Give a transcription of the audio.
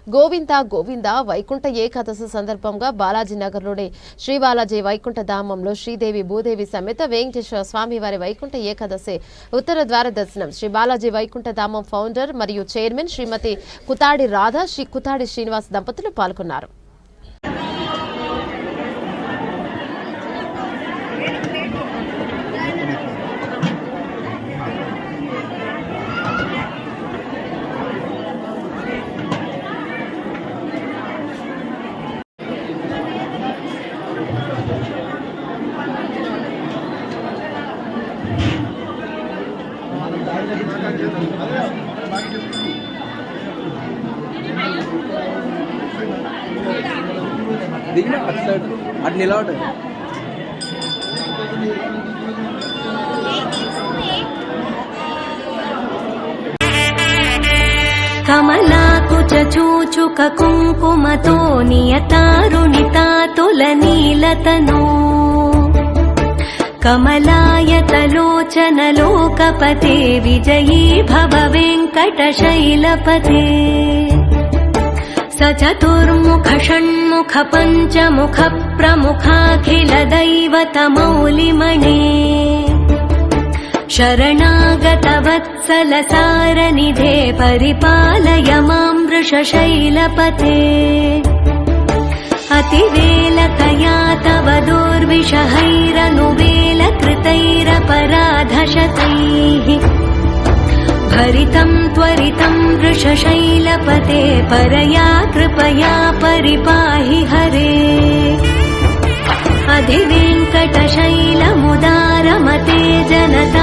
గోవింద గోవింద వైకుంఠ ఏకాదశి సందర్భంగా బాలాజీ నగర్లోని శ్రీ బాలాజీ వైకుంఠ ధామంలో శ్రీదేవి భూదేవి సమేత వెంకటేశ్వర స్వామి వారి వైకుంఠ ఏకాదశి ఉత్తర ద్వార దర్శనం. శ్రీ బాలాజీ వైకుంఠ ధామం ఫౌండర్ మరియు చైర్మన్ శ్రీమతి కుతాడి రాధా, శ్రీ కుతాడి శ్రీనివాస్ దంపతులు పాల్గొన్నారు. దిగిన అటు సైడ్ అటు నిలబడ కమలాకుచ చూచుక కుంకుమతో నియతారుణితాతుల నీలతనో కమలాయతలోచన లోకపతే విజయీ భవ వెంకటశైలపతే स चतुर्मुख षण्मुख पञ्चमुख प्रमुखाखिल दैवतमौलिमणे शरणागत वत्सल सारनिधे परिपालय मां वृषशैलपते अतिवेलकया तव दुर्विषहैरनुवेलकृतैरपराधशतैः भरितं त्वरितं वृषशैलपते परया कृपया परिपाहि हरे अधिवेङ्कटशैलमुदारमते जनता